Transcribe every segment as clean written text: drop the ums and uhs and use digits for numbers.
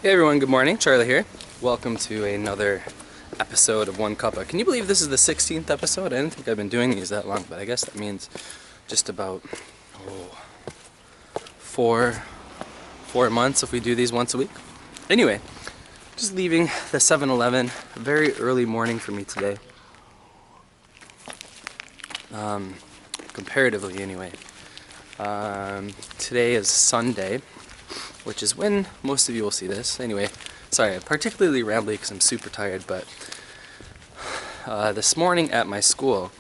Hey everyone, good morning. Charlie here. Welcome to another episode of One Cuppa. Can you believe this is the 16th episode? I didn't think I've been doing these that long, but I guess that means just about four months if we do these once a week. Anyway, just leaving the 7-Eleven. Very early morning for me today. Comparatively anyway. Today is Sunday, which is when most of you will see this. Anyway, sorry, I'm particularly rambly because I'm super tired, but this morning at my school,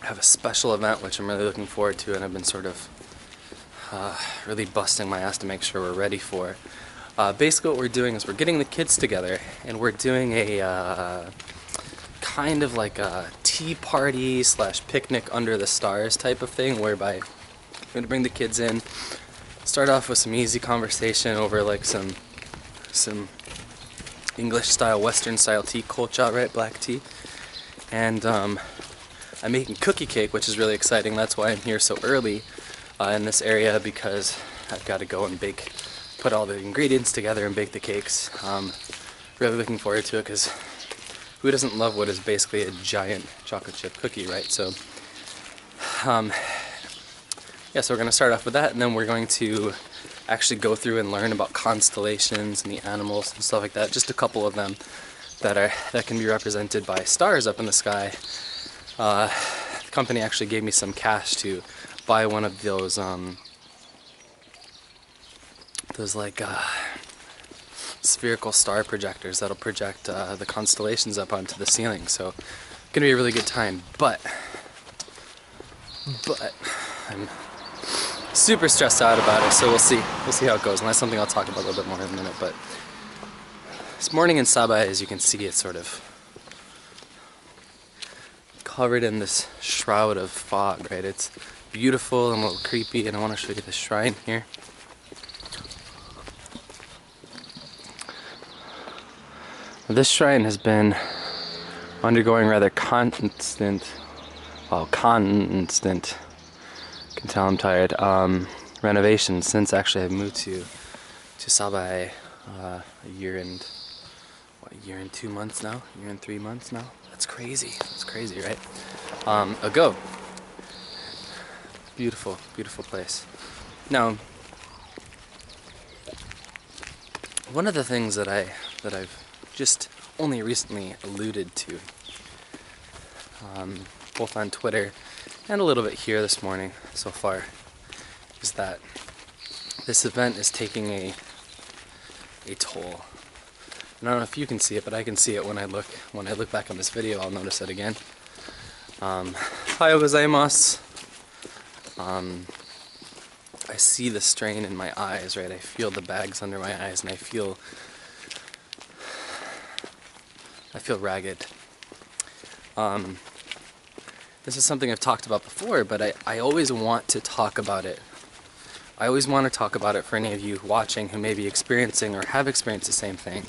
I have a special event which I'm really looking forward to, and I've been sort of really busting my ass to make sure we're ready for. Basically what we're doing is we're getting the kids together, and we're doing a kind of like a tea party / picnic under the stars type of thing, whereby we're going to bring the kids in, start off with some easy conversation over like some English style, Western style tea, kolcha, right, black tea. And I'm making cookie cake, which is really exciting. That's why I'm here so early in this area, because I've got to go and put all the ingredients together and bake the cakes. Really looking forward to it, because who doesn't love what is basically a giant chocolate chip cookie, right? So yeah, so we're going to start off with that, and then we're going to actually go through and learn about constellations and the animals and stuff like that. Just a couple of them that can be represented by stars up in the sky. The company actually gave me some cash to buy one of those like spherical star projectors that'll project the constellations up onto the ceiling. So it's gonna be a really good time. But I'm super stressed out about it, so we'll see how it goes, and that's something I'll talk about a little bit more in a minute. But this morning in Saba, as you can see, it's sort of covered in this shroud of fog, right? It's beautiful and a little creepy, and I want to show you the shrine here. This shrine has been undergoing rather constant, you can tell I'm tired, renovations since actually I've moved to Saba a year and 2 months now, a year and 3 months now. That's crazy, right? Ago. Beautiful, beautiful place. Now, one of the things that I've just only recently alluded to, both on Twitter and a little bit here this morning so far, is that this event is taking a toll. And I don't know if you can see it, but I can see it when I look back on this video. I'll notice it again. Ohayou gozaimasu. I see the strain in my eyes, right? I feel the bags under my eyes, and I feel ragged. This is something I've talked about before, but I always want to talk about it. I always want to talk about it for any of you watching who may be experiencing or have experienced the same thing.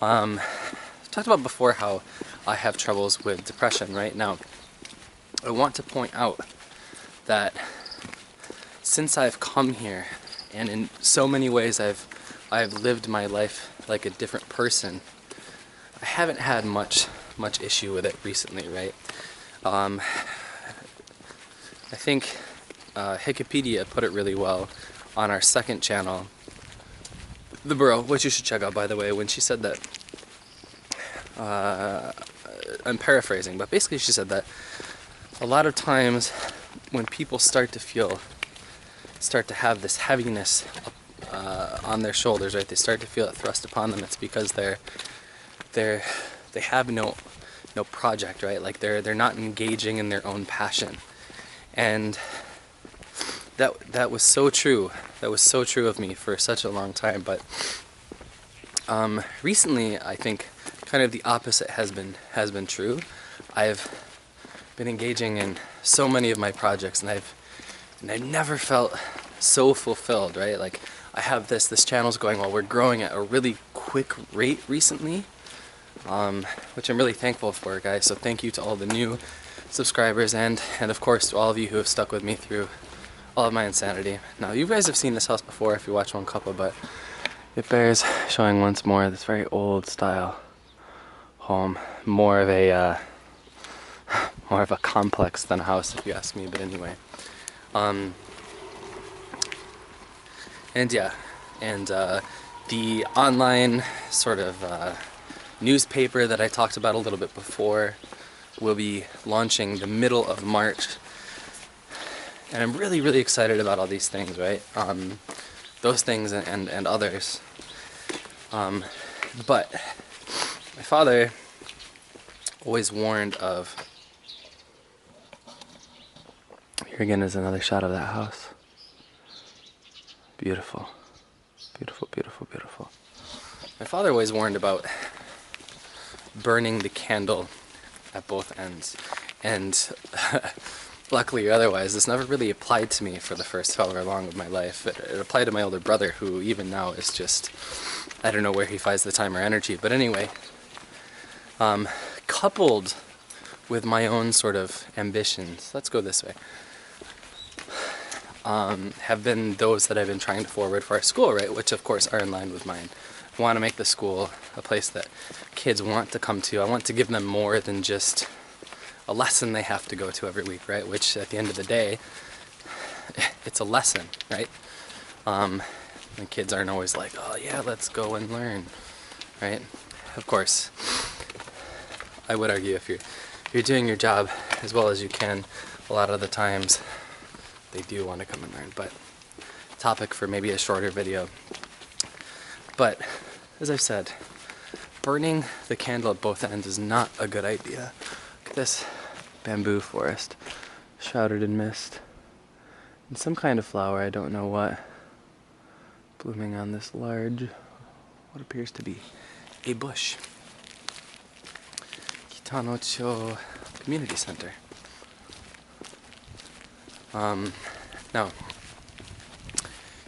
I've talked about before how I have troubles with depression. Right now, I want to point out that since I've come here, and in so many ways I've lived my life like a different person, I haven't had much issue with it recently, right? I think Wikipedia put it really well on our second channel, The Bro, which you should check out, by the way, when she said that, I'm paraphrasing, but basically she said that a lot of times when people start to have this heaviness on their shoulders, right, they start to feel it thrust upon them, it's because they have no project, right? Like they're not engaging in their own passion. And that was so true. That was so true of me for such a long time. But recently, I think kind of the opposite has been true. I've been engaging in so many of my projects, and I've never felt so fulfilled, right? Like I have this channel's going well. We're growing at a really quick rate recently. Which I'm really thankful for, guys. So thank you to all the new subscribers, and of course to all of you who have stuck with me through all of my insanity. Now, you guys have seen this house before if you watch one Cuppa, but it bears showing once more. This very old style home, more of a complex than a house, if you ask me. But anyway, and yeah, and the online sort of newspaper that I talked about a little bit before will be launching the middle of March, and I'm really, really excited about all these things, right? Those things and others. But my father always warned of. Here again is another shot of that house. Beautiful, beautiful, beautiful, beautiful. My father always warned about burning the candle at both ends, and luckily or otherwise, this never really applied to me for the first however long of my life. It applied to my older brother, who even now is just, I don't know where he finds the time or energy. But anyway, coupled with my own sort of ambitions, let's go this way, have been those that I've been trying to forward for our school, right? Which of course are in line with mine. I want to make the school a place that kids want to come to. I want to give them more than just a lesson they have to go to every week, right? Which at the end of the day, it's a lesson, right? The kids aren't always like, oh yeah, let's go and learn, right? Of course, I would argue if you're doing your job as well as you can, a lot of the times they do want to come and learn. But topic for maybe a shorter video. But as I've said, burning the candle at both ends is not a good idea. Look at this bamboo forest, shrouded in mist, and some kind of flower, I don't know what, blooming on this large, what appears to be a bush. Kitanocho Community Center. Now,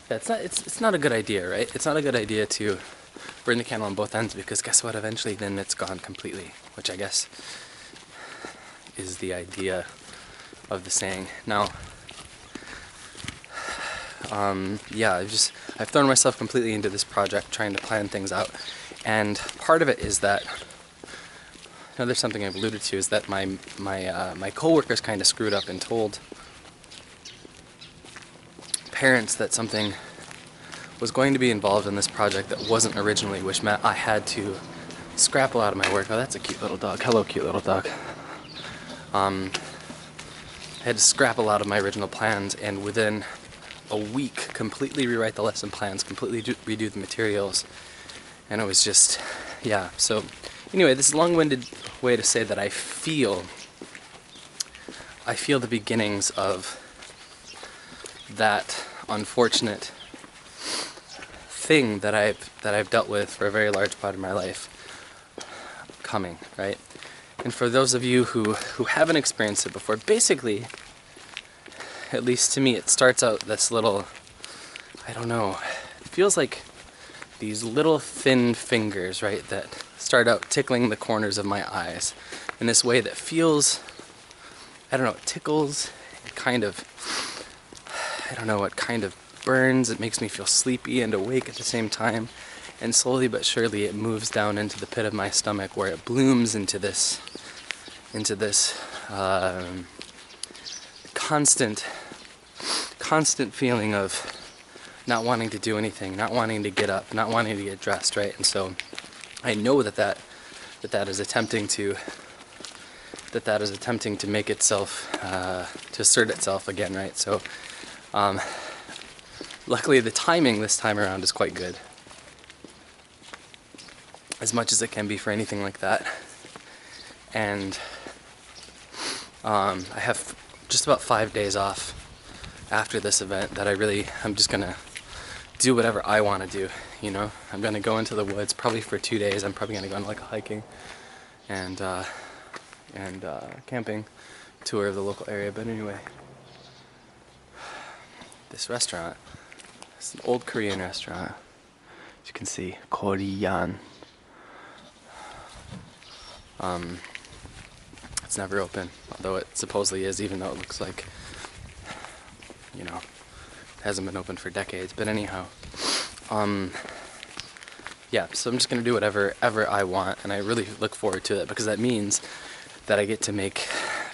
yeah, it's not a good idea, right? It's not a good idea to burn the candle on both ends, because guess what? Eventually then it's gone completely, which I guess is the idea of the saying. Now, yeah, I've thrown myself completely into this project, trying to plan things out, and part of it is that, another something I've alluded to is that my coworkers kind of screwed up and told parents that something was going to be involved in this project that wasn't originally, which meant I had to scrap a lot of my work. Oh, that's a cute little dog. Hello, cute little dog. I had to scrap a lot of my original plans, and within a week completely rewrite the lesson plans, completely redo the materials, and it was just, yeah. So anyway, this long-winded way to say that I feel the beginnings of that unfortunate thing that I've dealt with for a very large part of my life coming, right? And for those of you who haven't experienced it before, basically, at least to me, it starts out this little, I don't know, it feels like these little thin fingers, right, that start out tickling the corners of my eyes in this way that feels, I don't know, it tickles, it kind of, I don't know, it kind of burns, it makes me feel sleepy and awake at the same time, and slowly but surely it moves down into the pit of my stomach, where it blooms into this constant feeling of not wanting to do anything, not wanting to get up, not wanting to get dressed, right? And so I know that is attempting to make itself, to assert itself again, right? So luckily the timing this time around is quite good, as much as it can be for anything like that. And I have just about 5 days off after this event that I'm just gonna do whatever I want to do, you know? I'm gonna go into the woods probably for 2 days. I'm probably gonna go on like a hiking and camping tour of the local area. But anyway, this restaurant, it's an old Korean restaurant, as you can see, Korean. It's never open, although it supposedly is, even though it looks like, you know, hasn't been open for decades. But anyhow, yeah, so I'm just gonna do whatever I want, and I really look forward to it because that means that I get to make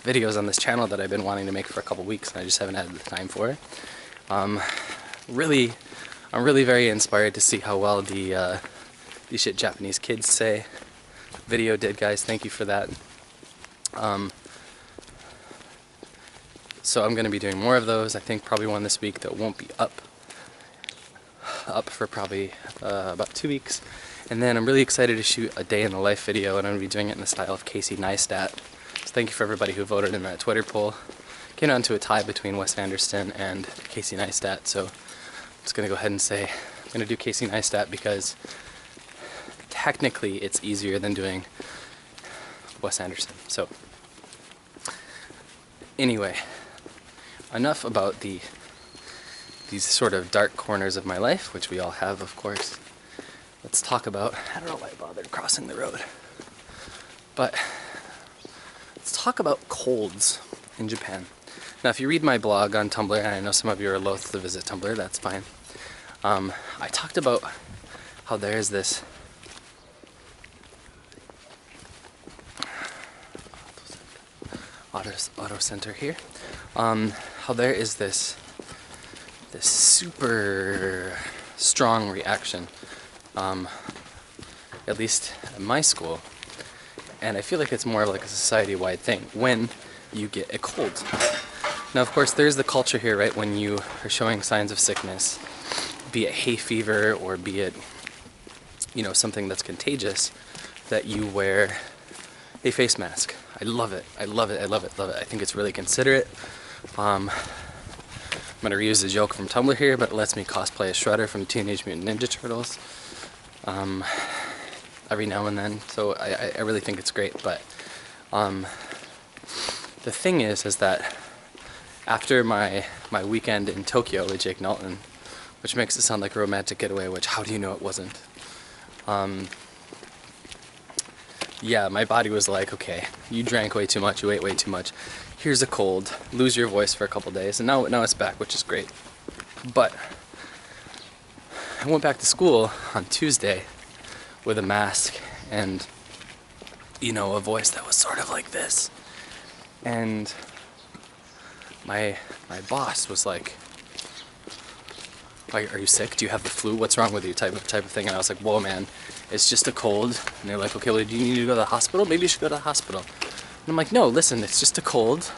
videos on this channel that I've been wanting to make for a couple weeks, and I just haven't had the time for it. I'm really very inspired to see how well the shit Japanese kids say video did, guys. Thank you for that. So I'm gonna be doing more of those. I think probably one this week that won't be up for probably about 2 weeks. And then I'm really excited to shoot a day in the life video, and I'm gonna be doing it in the style of Casey Neistat. So thank you for everybody who voted in that Twitter poll. Came down to a tie between Wes Anderson and Casey Neistat, so I'm just gonna go ahead and say I'm gonna do Casey Neistat because technically it's easier than doing Wes Anderson. So anyway, enough about these sort of dark corners of my life, which we all have, of course. Let's talk about, I don't know why I bothered crossing the road, but let's talk about colds in Japan. Now, if you read my blog on Tumblr, and I know some of you are loath to visit Tumblr, that's fine. I talked about how there's this auto center here. How there is this super strong reaction, at least at my school, and I feel like it's more of like a society-wide thing when you get a cold. Now, of course, there's the culture here, right? When you are showing signs of sickness, be it hay fever or be it, you know, something that's contagious, that you wear a face mask. I love it. I love it. I love it. Love it. I think it's really considerate. I'm gonna reuse a joke from Tumblr here, but it lets me cosplay a Shredder from Teenage Mutant Ninja Turtles every now and then. So I really think it's great. But the thing is that after my weekend in Tokyo with Jake Knowlton, which makes it sound like a romantic getaway, which how do you know it wasn't? Yeah, my body was like, okay, you drank way too much, you ate way too much. Here's a cold, lose your voice for a couple days, and now it's back, which is great. But I went back to school on Tuesday with a mask and, you know, a voice that was sort of like this. And my boss was like, are you sick? Do you have the flu? What's wrong with you? Type of thing. And I was like, whoa, man, it's just a cold. And they're like, okay, well, do you need to go to the hospital? Maybe you should go to the hospital. And I'm like, no, listen, it's just a cold.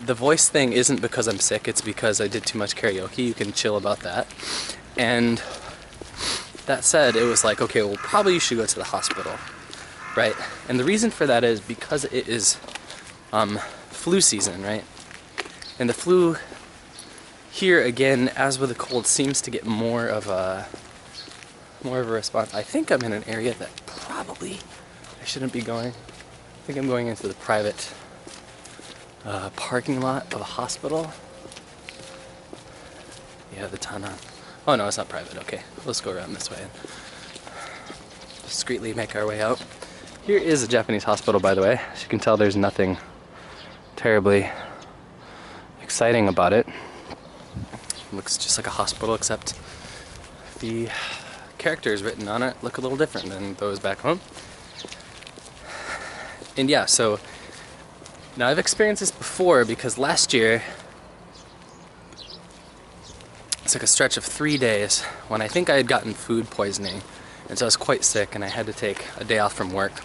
The voice thing isn't because I'm sick. It's because I did too much karaoke. You can chill about that. And that said, it was like, okay, well, probably you should go to the hospital, right? And the reason for that is because it is flu season, right? And the flu here, again, as with a cold, seems to get more of a response. I think I'm in an area that probably I shouldn't be going. I think I'm going into the private parking lot of a hospital. Yeah, the Tana. Oh no, it's not private. Okay, let's go around this way and discreetly make our way out. Here is a Japanese hospital, by the way. As you can tell, there's nothing terribly exciting about it. Looks just like a hospital, except the characters written on it look a little different than those back home. And yeah, so now I've experienced this before because last year it's like a stretch of 3 days when I think I had gotten food poisoning, and so I was quite sick and I had to take a day off from work,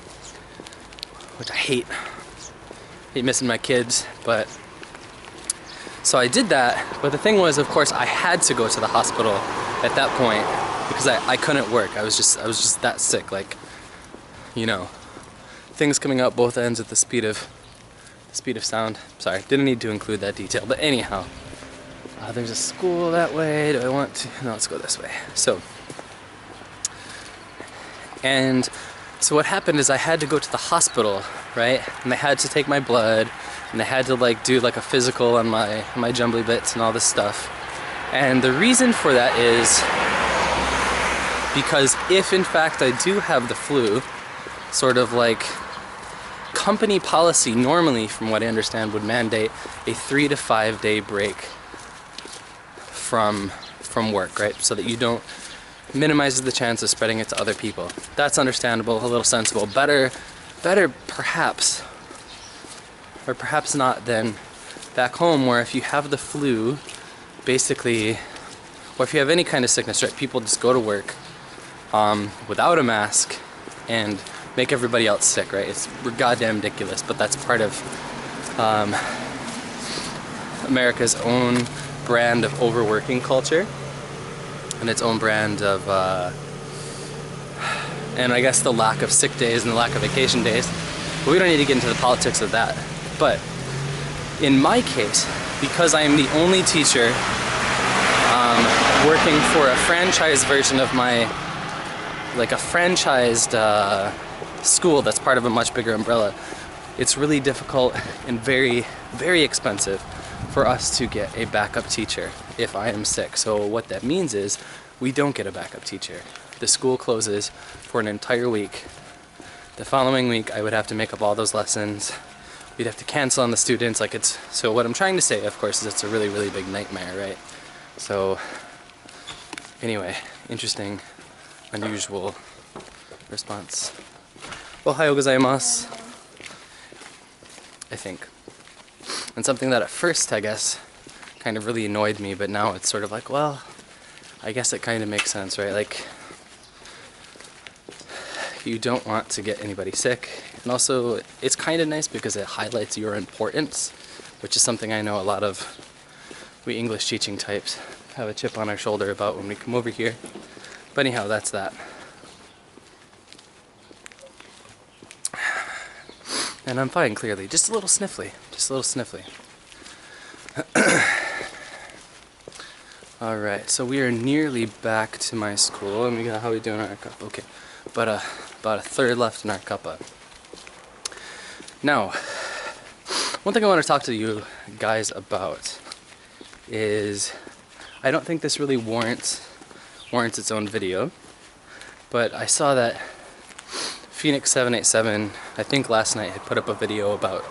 which I hate missing my kids, but so I did that. But the thing was, of course, I had to go to the hospital at that point because I couldn't work. I was just that sick, like, you know, things coming out both ends at the speed of sound. Sorry, didn't need to include that detail, but anyhow, there's a school that way. Do I want to? No, let's go this way. So what happened is I had to go to the hospital, right? And they had to take my blood, and they had to like do like a physical on my jumbly bits and all this stuff. And the reason for that is because if in fact I do have the flu, sort of like company policy normally, from what I understand, would mandate a 3 to 5 day break from work, right? So that you don't minimizes the chance of spreading it to other people. That's understandable, a little sensible. Better perhaps, or perhaps not, than back home where if you have the flu, basically, or if you have any kind of sickness, right, people just go to work without a mask and make everybody else sick, right? It's goddamn ridiculous, but that's part of America's own brand of overworking culture and its own brand of and I guess the lack of sick days and the lack of vacation days. But we don't need to get into the politics of that. But in my case, because I am the only teacher working for a franchise version of my, like a franchised school that's part of a much bigger umbrella, it's really difficult and very, very expensive for us to get a backup teacher if I am sick. So what that means is we don't get a backup teacher. The school closes for an entire week. The following week I would have to make up all those lessons. We'd have to cancel on the students. Like it's, so what I'm trying to say, of course, is it's a really, really big nightmare, right? So anyway, interesting, unusual response. Ohayou gozaimasu, I think. And something that at first, I guess, kind of really annoyed me, but now it's sort of like, well, I guess it kind of makes sense, right? Like, you don't want to get anybody sick. And also, it's kind of nice because it highlights your importance, which is something I know a lot of we English teaching types have a chip on our shoulder about when we come over here. But anyhow, that's that. And I'm fine, clearly. Just a little sniffly. Just a little sniffly. Alright, so we are nearly back to my school. And we got, how are we doing on our cup? Okay. But about a third left in our cuppa. Now, one thing I want to talk to you guys about is, I don't think this really warrants its own video, but I saw that Phoenix787, I think last night, had put up a video about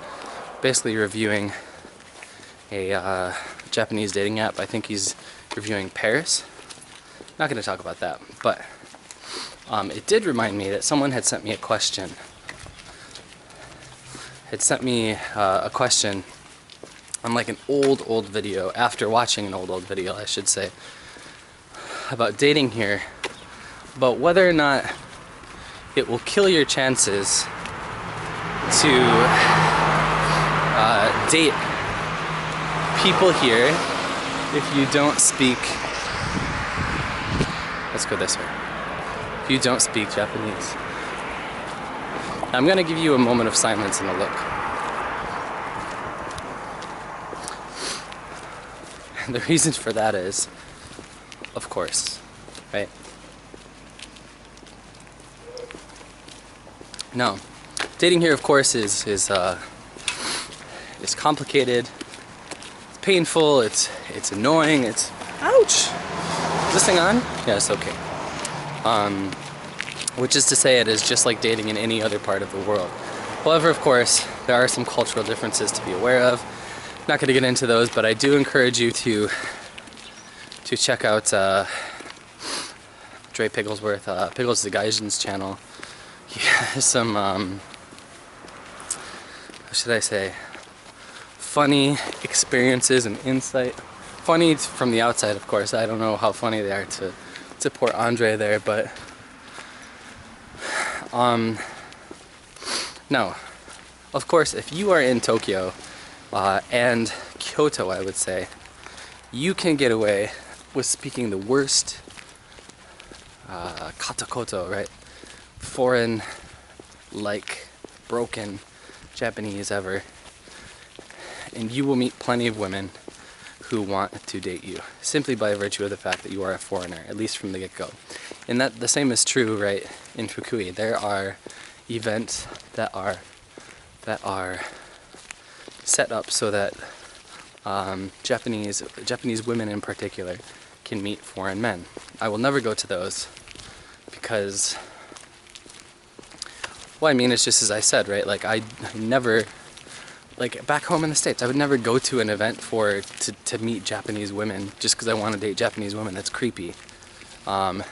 basically reviewing a Japanese dating app. I think he's reviewing Paris. Not going to talk about that, but it did remind me that someone had sent me a question. Had sent me a question on like an old video, after watching an old video, I should say, about dating here, but whether or not it will kill your chances to date people here if you don't speak, let's go this way, if you don't speak Japanese. I'm going to give you a moment of silence and a look. And the reason for that is, of course, right? No, dating here, of course, is complicated. It's painful. It's annoying. It's ouch. Is this thing on? Yeah, it's okay. Which is to say, it is just like dating in any other part of the world. However, of course, there are some cultural differences to be aware of. Not going to get into those, but I do encourage you to check out Dre Pigglesworth, Piggles the Gaijin's channel. He has some, what should I say, funny experiences and insight. Funny from the outside, of course. I don't know how funny they are to poor Andre there, but no. Of course, if you are in Tokyo and Kyoto, I would say, you can get away with speaking the worst katakoto, right? Foreign, like, broken Japanese ever. And you will meet plenty of women who want to date you, simply by virtue of the fact that you are a foreigner, at least from the get-go. And that the same is true, right, in Fukui. There are events that are set up so that Japanese women in particular can meet foreign men. I will never go to those because, well, I mean, it's just as I said, right? Like, I never like back home in the States, I would never go to an event to meet Japanese women just because I want to date Japanese women. That's creepy. That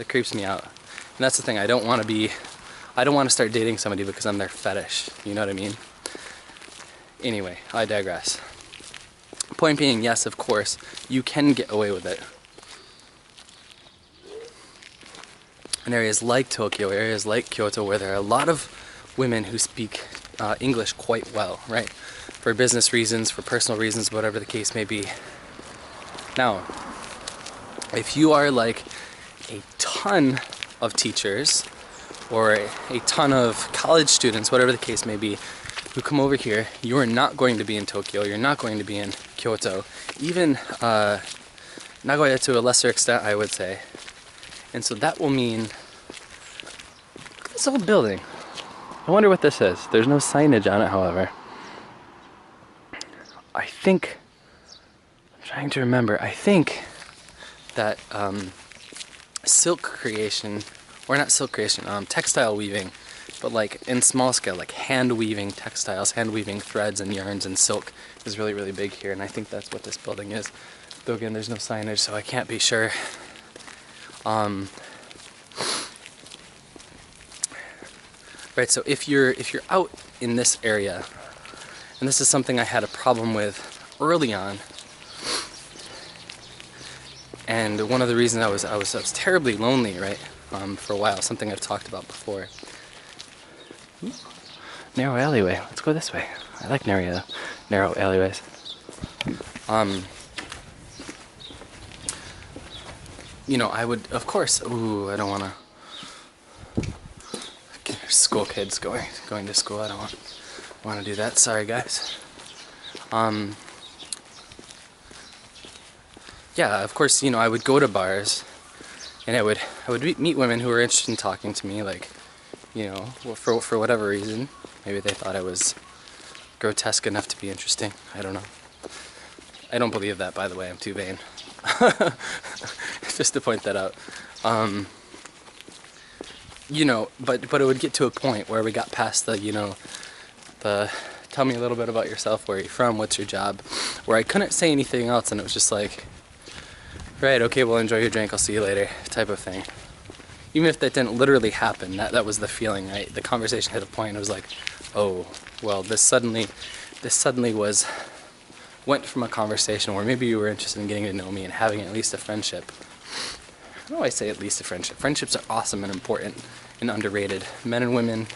creeps me out. And that's the thing, I don't want to start dating somebody because I'm their fetish. You know what I mean? Anyway, I digress. Point being, yes, of course, you can get away with it. In areas like Tokyo, areas like Kyoto, where there are a lot of women who speak English quite well, right? For business reasons, for personal reasons, whatever the case may be. Now, if you are like a ton of teachers or a ton of college students, whatever the case may be, who come over here, you are not going to be in Tokyo, you're not going to be in Kyoto, even Nagoya to a lesser extent, I would say. And so that will mean, look at this old building. I wonder what this is. There's no signage on it, however. I think, I'm trying to remember, I think that silk creation, or not silk creation, textile weaving, but like in small scale, like hand weaving textiles, hand weaving threads and yarns and silk is really, really big here, and I think that's what this building is. Though again, there's no signage, so I can't be sure. Right, so if you're out in this area, and this is something I had a problem with early on, and one of the reasons I was terribly lonely, right, for a while, something I've talked about before. Ooh, narrow alleyway. Let's go this way. I like narrow alleyways. You know, I would, of course. Ooh, I don't want to. School kids going to school. I don't want to do that. Sorry, guys. Yeah, of course. You know, I would go to bars, and I would meet women who were interested in talking to me, like, you know, for whatever reason. Maybe they thought I was grotesque enough to be interesting. I don't know. I don't believe that, by the way. I'm too vain. Just to point that out. You know, but it would get to a point where we got past the, you know, the tell me a little bit about yourself, where are you from, what's your job, where I couldn't say anything else, and it was just like, right, okay, well, enjoy your drink, I'll see you later, type of thing. Even if that didn't literally happen, that was the feeling, right? The conversation hit a point, and it was like, oh, well, this suddenly went from a conversation where maybe you were interested in getting to know me and having at least a friendship. How do I say at least a friendship? Friendships are awesome and important and underrated. Men and women,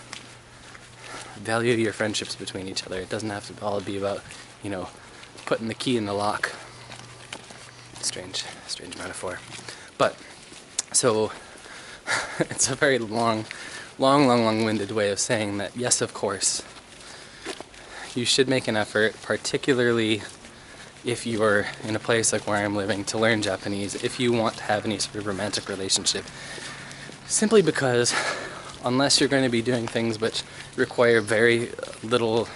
value your friendships between each other. It doesn't have to all be about, you know, putting the key in the lock. Strange metaphor. But, so, it's a very long-winded way of saying that, yes, of course, you should make an effort, particularly if you are in a place like where I'm living, to learn Japanese, if you want to have any sort of romantic relationship. Simply because, unless you're going to be doing things which require very little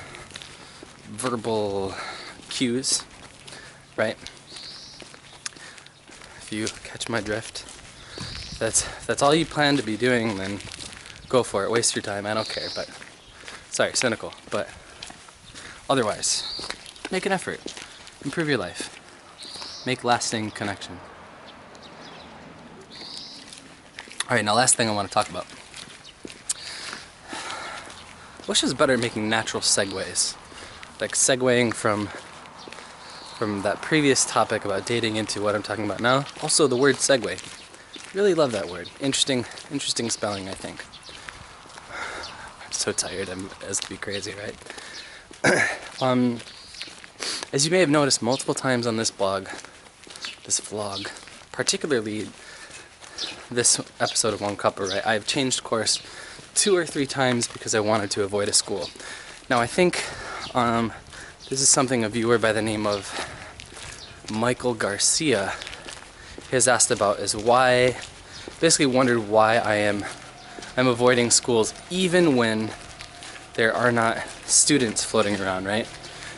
verbal cues, right? If you catch my drift, that's all you plan to be doing, then go for it. Waste your time, I don't care, but, sorry, cynical, but otherwise, make an effort. Improve your life. Make lasting connection. Alright, now last thing I want to talk about. What's just better at making natural segues? Like segueing from that previous topic about dating into what I'm talking about now. Also the word segue. Really love that word. Interesting spelling, I think. I'm so tired, I'm as to be crazy, right? As you may have noticed multiple times on this vlog, particularly this episode of One Cuppa, right, I've changed course 2 or 3 times because I wanted to avoid a school. Now I think this is something a viewer by the name of Michael Garcia has asked about, is why, basically wondered why I'm avoiding schools even when there are not students floating around, right?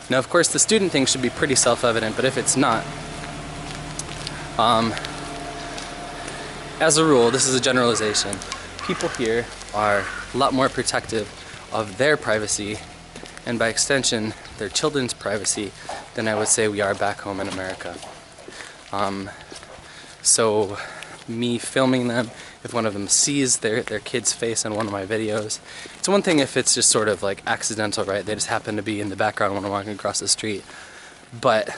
Now, of course, the student thing should be pretty self-evident, but if it's not, as a rule, this is a generalization, people here are a lot more protective of their privacy, and by extension their children's privacy, then I would say we are back home in America. So me filming them, if one of them sees their kid's face in one of my videos, it's one thing if it's just sort of like accidental, right? They just happen to be in the background when I'm walking across the street. But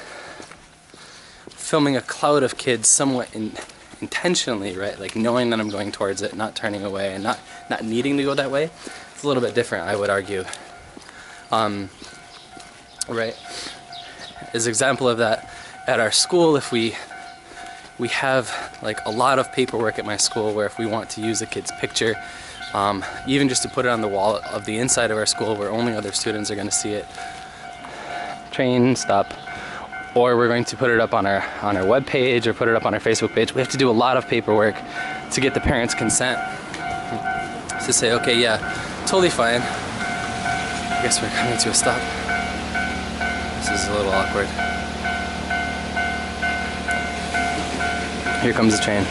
filming a cloud of kids somewhat intentionally, right? Like knowing that I'm going towards it, not turning away, and not needing to go that way, it's a little bit different, I would argue. Right? As an example of that, at our school, if we have like a lot of paperwork at my school where if we want to use a kid's picture, even just to put it on the wall of the inside of our school where only other students are going to see it, train, stop, or we're going to put it up on our web page or put it up on our Facebook page, we have to do a lot of paperwork to get the parents' consent to say, okay, yeah, totally fine. I guess we're coming to a stop. This is a little awkward. Here comes the train.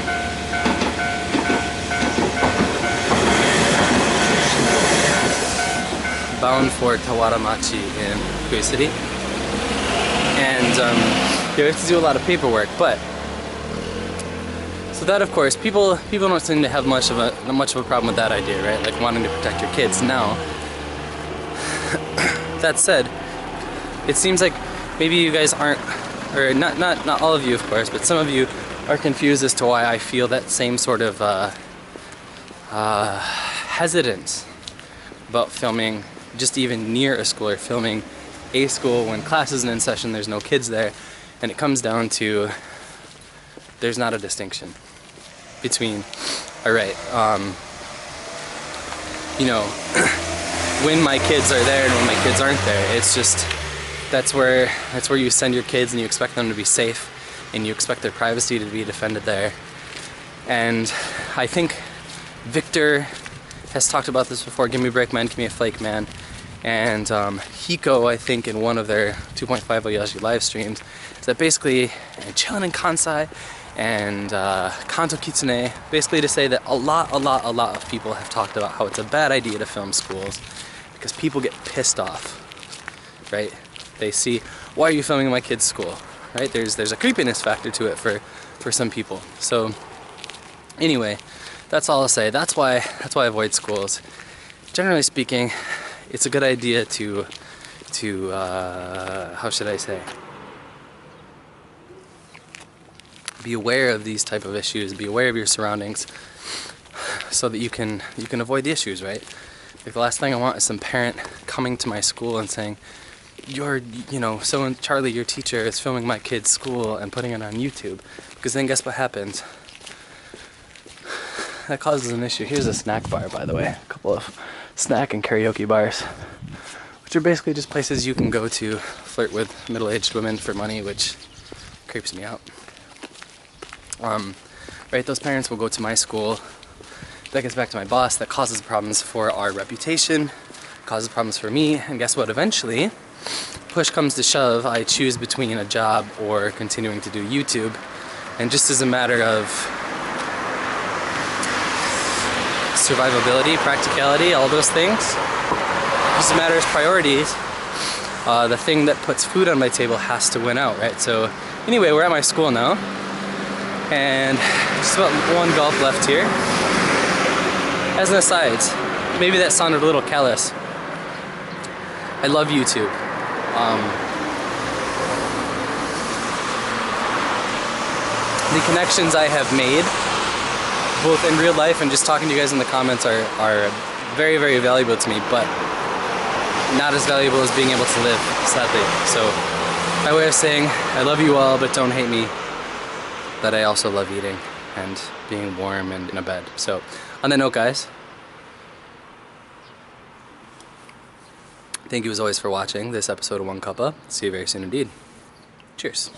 Bound for Tawaramachi in Fukui City. And you have to do a lot of paperwork, but so that, of course, people don't seem to have much of a problem with that idea, right? Like wanting to protect your kids. Now, that said, it seems like maybe you guys aren't, or not all of you, of course, but some of you are confused as to why I feel that same sort of hesitance about filming just even near a school or filming a school when class isn't in session, there's no kids there, and it comes down to there's not a distinction between, alright, you know, when my kids are there and when my kids aren't there. It's just, that's where you send your kids and you expect them to be safe and you expect their privacy to be defended there. And I think Victor has talked about this before, give me a break man, give me a flake man. And Hiko, I think, in one of their 2.5 Oyashi live streams, is that basically, and Chillin' and Kansai, and Kanto Kitsune, basically to say that a lot of people have talked about how it's a bad idea to film schools because people get pissed off, right? They see, why are you filming my kid's school, right? There's a creepiness factor to it for some people. So anyway, that's all I'll say. That's why I avoid schools. Generally speaking, it's a good idea to how should I say? Be aware of these type of issues, be aware of your surroundings so that you can avoid the issues, right? Like the last thing I want is some parent coming to my school and saying, Charlie, your teacher is filming my kid's school and putting it on YouTube. Because then guess what happens? That causes an issue. Here's a snack bar, by the way. A couple of snack and karaoke bars, which are basically just places you can go to flirt with middle-aged women for money, which creeps me out. Right, those parents will go to my school. That gets back to my boss. That causes problems for our reputation, causes problems for me, and guess what? Eventually, push comes to shove, I choose between a job or continuing to do YouTube. And just as a matter of survivability, practicality, all those things, just a matter of priorities, the thing that puts food on my table has to win out, right? So anyway, we're at my school now, and just about one golf left here. As an aside, maybe that sounded a little callous. I love YouTube. The connections I have made, both in real life and just talking to you guys in the comments, are very, very valuable to me, but not as valuable as being able to live, sadly. So, my way of saying, I love you all, but don't hate me, that I also love eating and being warm and in a bed. So, on that note, guys, thank you as always for watching this episode of One Cuppa. See you very soon indeed. Cheers.